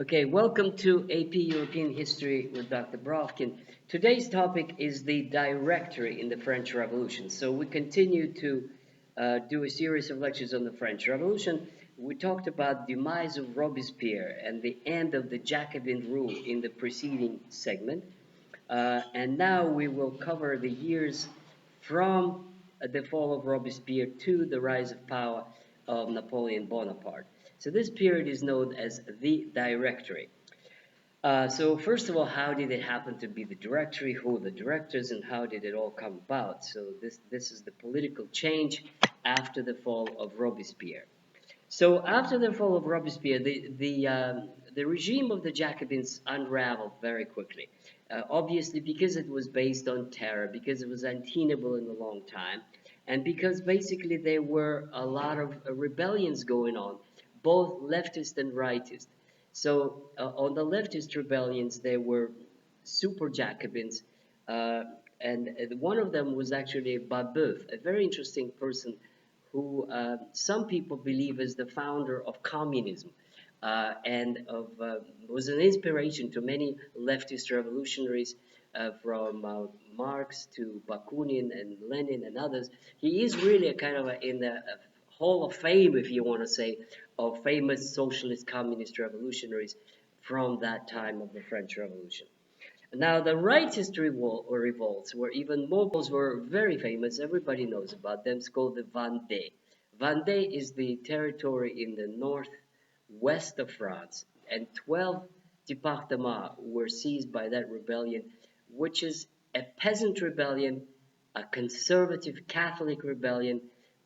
Okay, welcome to AP European History with Dr. Brovkin. Today's topic is the Directory in the French Revolution. So we continue to do a series of lectures on the French Revolution. We talked about the demise of Robespierre and the end of the Jacobin rule in the preceding segment. And now we will cover the years from the fall of Robespierre to the rise of power of Napoleon Bonaparte. So this period is known as the Directory. So first of all, how did it happen to be the Directory? Who were the directors, and how did it all come about? So this is the political change after the fall of Robespierre. So after the fall of Robespierre, the regime of the Jacobins unraveled very quickly. Obviously, because it was based on terror, because it was untenable in a long time, and because basically there were a lot of rebellions going on, both leftist and rightist. So on the leftist rebellions, there were super Jacobins, uh, and one of them was actually Babeuf, a very interesting person who some people believe is the founder of communism was an inspiration to many leftist revolutionaries from Marx to Bakunin and Lenin and others. He is really a kind of in the Hall of Fame, if you want to say, of famous socialist communist revolutionaries from that time of the French Revolution. Now, the rightist revolts were even more, were very famous. Everybody knows about them. It's called the Vendée. Vendée is the territory in the northwest of France, and 12 départements were seized by that rebellion, which is a peasant rebellion, a conservative Catholic rebellion,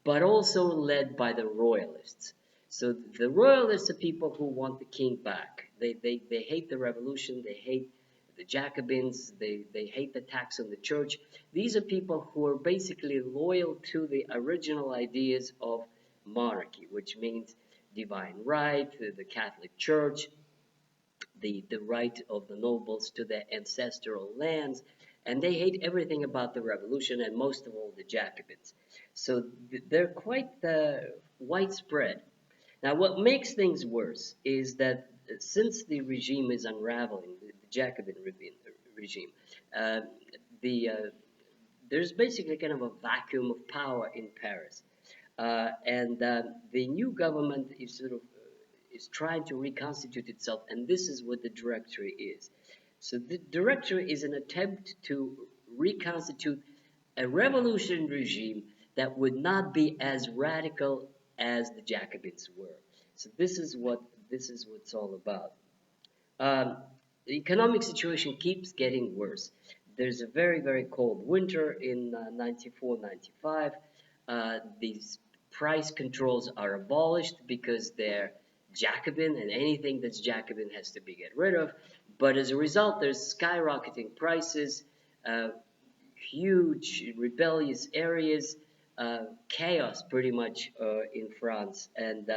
but also led by the royalists. So the royalists are people who want the king back. They hate the revolution, they hate the Jacobins, they hate the tax on the church. These are people who are basically loyal to the original ideas of monarchy, which means divine right, the Catholic Church, the right of the nobles to their ancestral lands, and they hate everything about the revolution and most of all the Jacobins. So they're quite widespread. Now, what makes things worse is that since the regime is unraveling, the Jacobin regime, uh, there's basically kind of a vacuum of power in Paris. And the new government is sort of is trying to reconstitute itself, and this is what the Directory is. So the Directory is an attempt to reconstitute a revolutionary regime that would not be as radical as the Jacobins were. So this is what it's all about. The economic situation keeps getting worse. There's a very cold winter in 94, 95. These price controls are abolished because they're Jacobin, and anything that's Jacobin has to be get rid of. But as a result, there's skyrocketing prices, uh, huge rebellious areas, chaos pretty much in France, and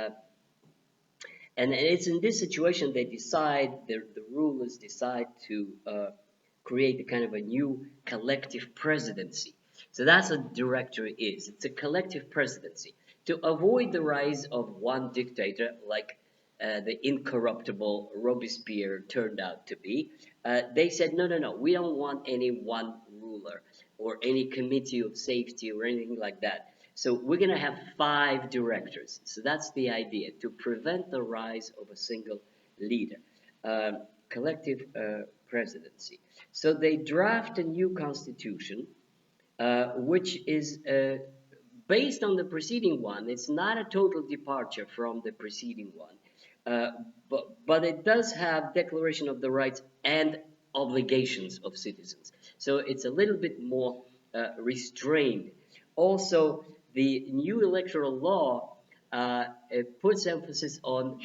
it's in this situation they decide, the rulers decide to create a kind of a new collective presidency. So that's what Directory is. It's a collective presidency to avoid the rise of one dictator like the incorruptible Robespierre turned out to be. They said, no, we don't want any one ruler or any committee of safety or anything like that. So we're going to have 5 directors. So that's the idea, to prevent the rise of a single leader. Collective presidency. So they draft a new constitution, which is based on the preceding one. It's not a total departure from the preceding one, but it does have declaration of the rights and obligations of citizens. So it's a little bit more restrained. Also, the new electoral law it puts emphasis on,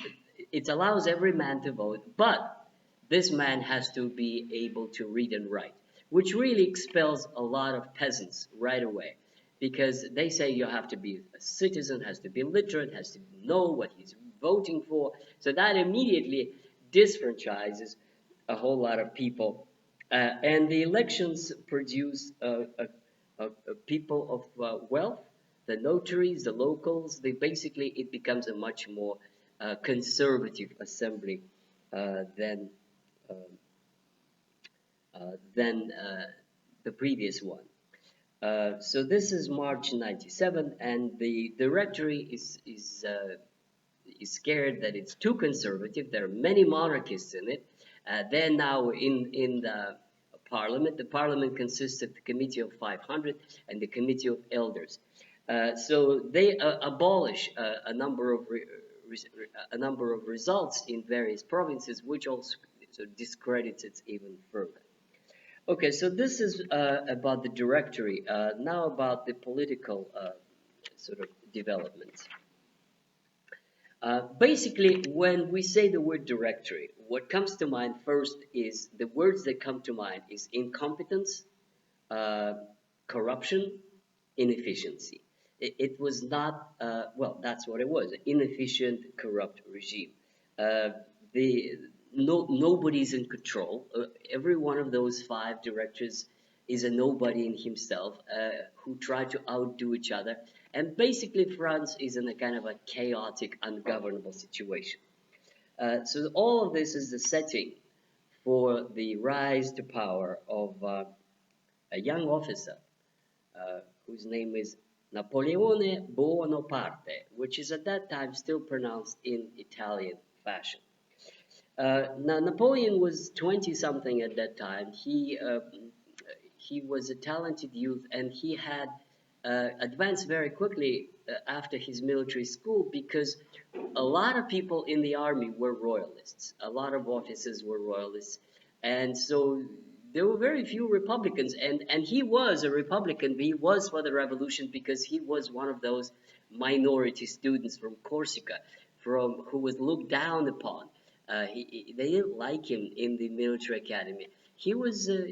it allows every man to vote, but this man has to be able to read and write, which really expels a lot of peasants right away, because they say you have to be a citizen, has to be literate, has to know what he's voting for. So that immediately disfranchises a whole lot of people. And the elections produce people of wealth, the notaries, the locals. They basically, it becomes a much more conservative assembly than uh, than the previous one. So this is March 97, and the directory is scared that it's too conservative. There are many monarchists in it. They're now in the parliament. The parliament consists of the Committee of 500 and the Committee of Elders. So they abolish a number of results in various provinces, which also discredits it even further. Okay, so this is about the directory. Now about the political sort of developments. Basically, when we say the word directory, what comes to mind first is the words that come to mind is incompetence, uh, corruption, inefficiency. It was not, well, that's what it was, an inefficient, corrupt regime. Uh, the nobody's in control. Every one of those five directors is a nobody in himself who try to outdo each other. And basically, France is in a kind of a chaotic, ungovernable situation. So all of this is the setting for the rise to power of a young officer whose name is Napoleon Bonaparte, which is at that time still pronounced in Italian fashion. Now Napoleon was 20 something at that time. He was a talented youth, and he had advanced very quickly after his military school, because a lot of people in the army were royalists. A lot of officers were royalists, and so there were very few Republicans. And he was a Republican, but he was for the revolution because he was one of those minority students from Corsica, from who was looked down upon. They didn't like him in the military academy. He was a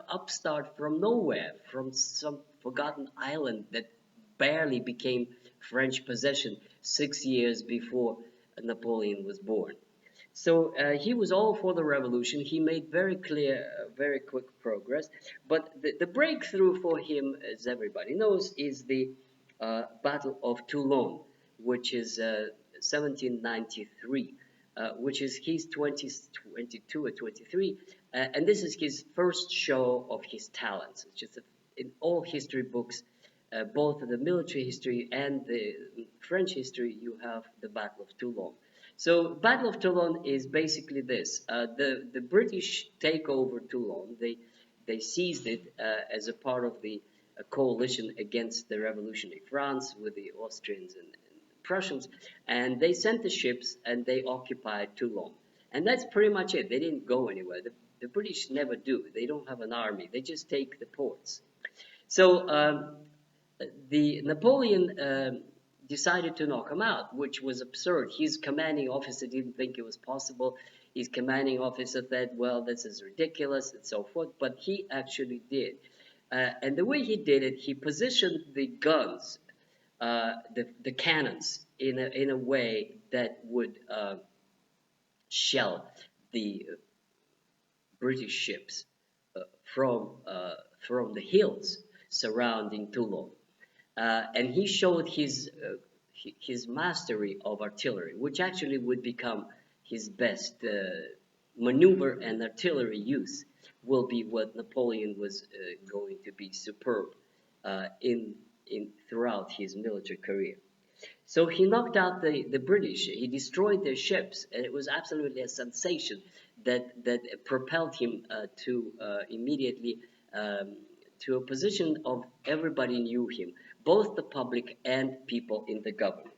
upstart from nowhere, from some forgotten island that barely became French possession 6 years before Napoleon was born. So he was all for the revolution. He made very clear, very quick progress. But the breakthrough for him, as everybody knows, is the Battle of Toulon, which is 1793, which is his 22 or 23. And this is his first show of his talents. It's just in all history books, both the military history and the French history, you have the Battle of Toulon. So Battle of Toulon is basically this: the British take over Toulon. They seized it as a part of the coalition against the revolutionary France with the Austrians and Prussians, and they sent the ships and they occupied Toulon. And that's pretty much it. They didn't go anywhere. The British never do. They don't have an army. They just take the ports. So the Napoleon decided to knock him out, which was absurd. His commanding officer didn't think it was possible. His commanding officer said, well, this is ridiculous, and so forth, but he actually did. And the way he did it, he positioned the guns, the cannons, in a way that would shell the British ships from the hills surrounding Toulon. And he showed his mastery of artillery, which actually would become his best maneuver and artillery use, will be what Napoleon was going to be superb in throughout his military career. So he knocked out the British. He destroyed their ships, and it was absolutely a sensation that propelled him to immediately to a position of everybody knew him, both the public and people in the government.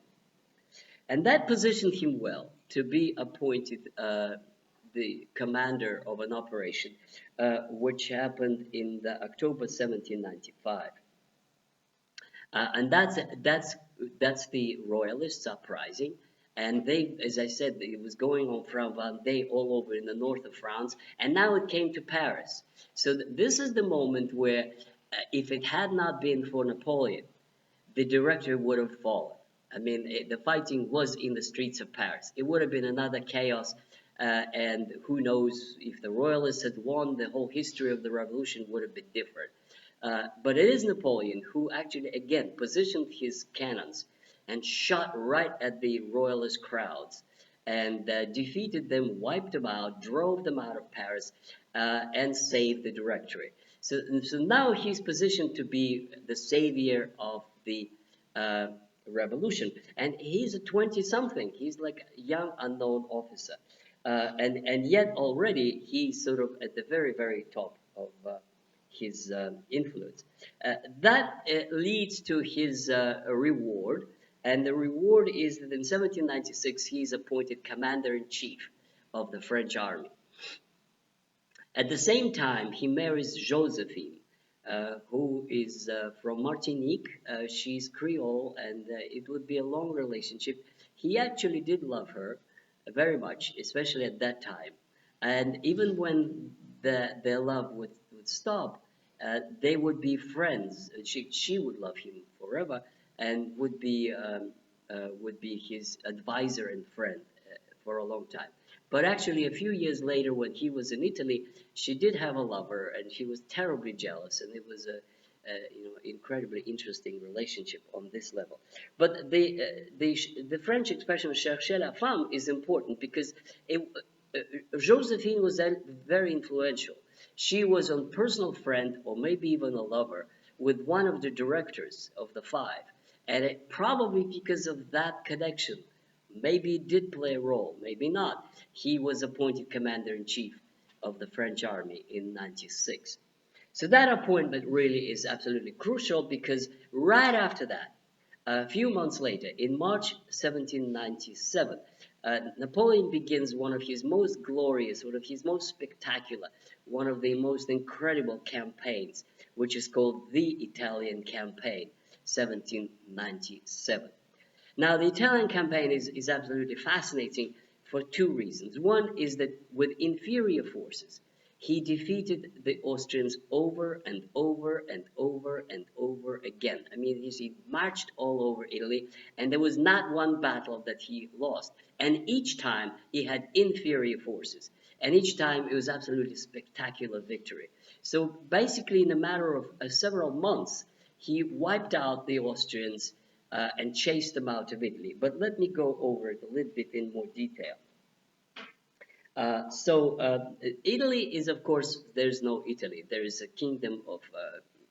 And that positioned him well to be appointed the commander of an operation, which happened in the October 1795. And that's the Royalist uprising. And they, as I said, it was going on from Vendée all over in the north of France, and now it came to Paris. So this is the moment where, if it had not been for Napoleon, the directory would have fallen. I mean, the fighting was in the streets of Paris. It would have been another chaos, and who knows if the Royalists had won, the whole history of the revolution would have been different. But it is Napoleon who actually, again, positioned his cannons and shot right at the royalist crowds. and defeated them, wiped them out, drove them out of Paris, and saved the Directory. So now he's positioned to be the savior of the uh, revolution, and he's a 20-something. He's like a young unknown officer, and yet already he's sort of at the very top of his influence. That leads to his reward, and the reward is that in 1796 he is appointed commander-in-chief of the French army. At the same time, he marries Josephine, who is from Martinique. She's Creole, and it would be a long relationship. He actually did love her very much, especially at that time. And even when their love would stop, they would be friends. She would love him forever and would be his advisor and friend for a long time. But actually, a few years later, when he was in Italy, she did have a lover, and she was terribly jealous, and it was a incredibly interesting relationship on this level. But the French expression "chercher la femme" is important because Josephine was very influential. She was a personal friend, or maybe even a lover, with one of the directors of the five, and probably because of that connection, maybe it did play a role, maybe not. He was appointed commander-in-chief of the French army in 96. So that appointment really is absolutely crucial because right after that, a few months later, in March 1797, Napoleon begins one of his most glorious, one of his most spectacular, one of the most incredible campaigns, which is called the Italian Campaign, 1797. Now, the Italian campaign is absolutely fascinating for two reasons. One is that with inferior forces, he defeated the Austrians over and over and over and over again. I mean, he marched all over Italy, and there was not one battle that he lost. And each time he had inferior forces, and each time it was absolutely spectacular victory. So basically, in a matter of several months, he wiped out the Austrians and chased them out of Italy. But let me go over it a little bit in more detail. Italy is, of course, there's no Italy. There is a kingdom of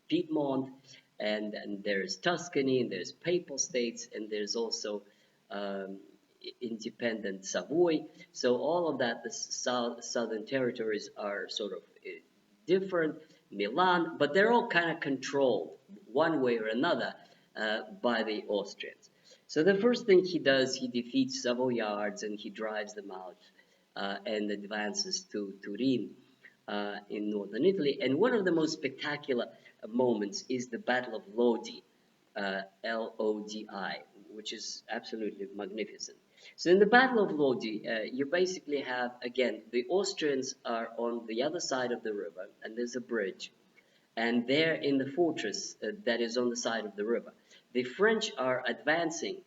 Piedmont, and there's Tuscany, and there's Papal States, and there's also independent Savoy. So all of that, the southern territories are sort of different, Milan, but they're all kind of controlled one way or another by the Austrians. So the first thing he does, he defeats Savoyards and he drives them out and advances to Turin in northern Italy. And one of the most spectacular moments is the Battle of Lodi, Lodi, which is absolutely magnificent. So in the Battle of Lodi, you basically have, again, the Austrians are on the other side of the river, and there's a bridge, and they're in the fortress that is on the side of the river. The French are advancing.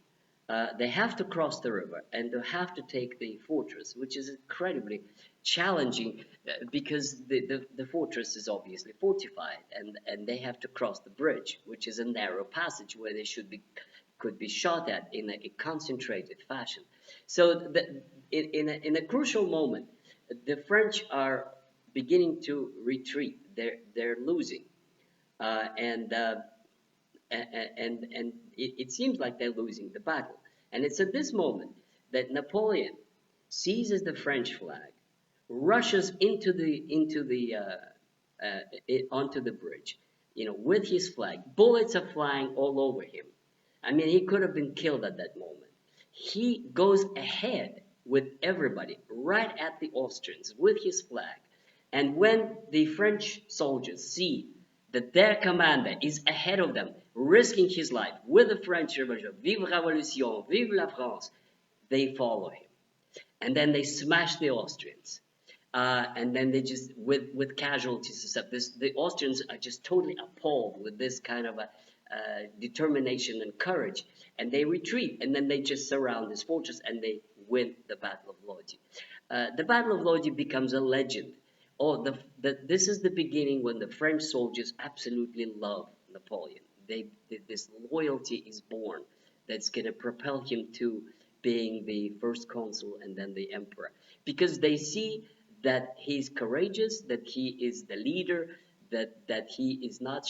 They have to cross the river, and they have to take the fortress, which is incredibly challenging because the fortress is obviously fortified, and they have to cross the bridge, which is a narrow passage where they could be shot at in a concentrated fashion. So in a crucial moment, the French are beginning to retreat. They're losing, and it seems like they're losing the battle. And it's at this moment that Napoleon seizes the French flag, rushes onto the bridge, with his flag. Bullets are flying all over him. I mean, he could have been killed at that moment. He goes ahead with everybody, right at the Austrians, with his flag. And when the French soldiers see that their commander is ahead of them, risking his life with the French Revolution, Vive Révolution, Vive la France, they follow him. And then they smash the Austrians. And then they just, with casualties and stuff, the Austrians are just totally appalled with this kind of a determination and courage. And they retreat, and then they just surround this fortress, and they win the Battle of Lodi. The Battle of Lodi becomes a legend. Oh, this is the beginning when the French soldiers absolutely love Napoleon. This loyalty is born that's going to propel him to being the first consul and then the emperor, because they see that he's courageous, that he is the leader, that he is not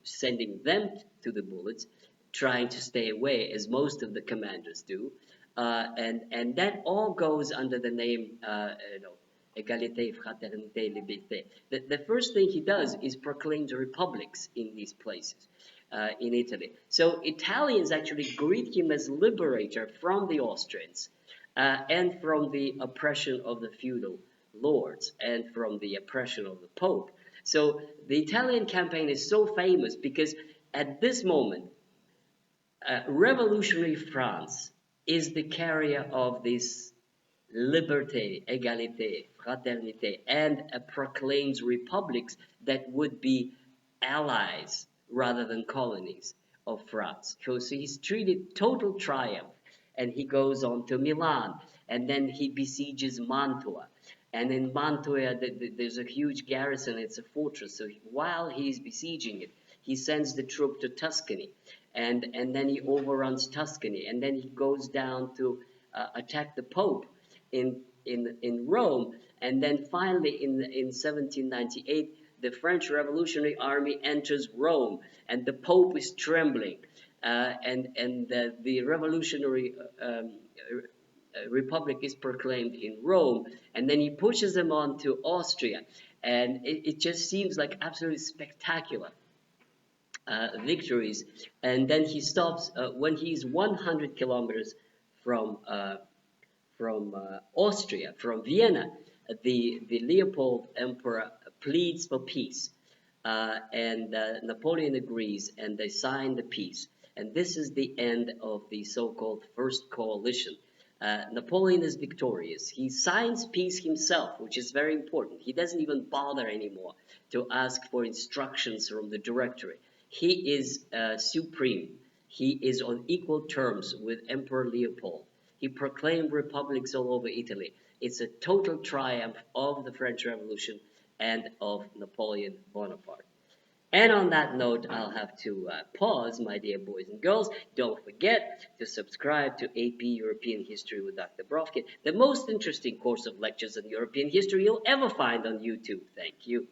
sending them to the bullets, trying to stay away as most of the commanders do, and that all goes under the name, égalité, fraternité, liberté. The first thing he does is proclaim the republics in these places. In Italy. So Italians actually greet him as liberator from the Austrians, and from the oppression of the feudal lords and from the oppression of the Pope. So the Italian campaign is so famous because at this moment, revolutionary France is the carrier of this liberté, égalité, fraternité, and proclaims republics that would be allies rather than colonies of France. So he's treated total triumph, and he goes on to Milan, and then he besieges Mantua. And in Mantua, there's a huge garrison, it's a fortress. So while he's besieging it, he sends the troop to Tuscany, and then he overruns Tuscany, and then he goes down to attack the Pope in Rome, and then finally in 1798 the French Revolutionary Army enters Rome, and the Pope is trembling, and the Revolutionary Republic is proclaimed in Rome, and then he pushes them on to Austria, and it just seems like absolutely spectacular victories. And then he stops when he's 100 kilometers from Austria, from Vienna. The Leopold Emperor pleads for peace, and Napoleon agrees, and they sign the peace. And this is the end of the so-called First Coalition. Napoleon is victorious. He signs peace himself, which is very important. He doesn't even bother anymore to ask for instructions from the Directory. He is supreme. He is on equal terms with Emperor Leopold. He proclaimed republics all over Italy. It's a total triumph of the French Revolution and of Napoleon Bonaparte. And on that note, I'll have to pause, my dear boys and girls. Don't forget to subscribe to AP European History with Dr. Brovkin, the most interesting course of lectures on European history you'll ever find on YouTube. Thank you.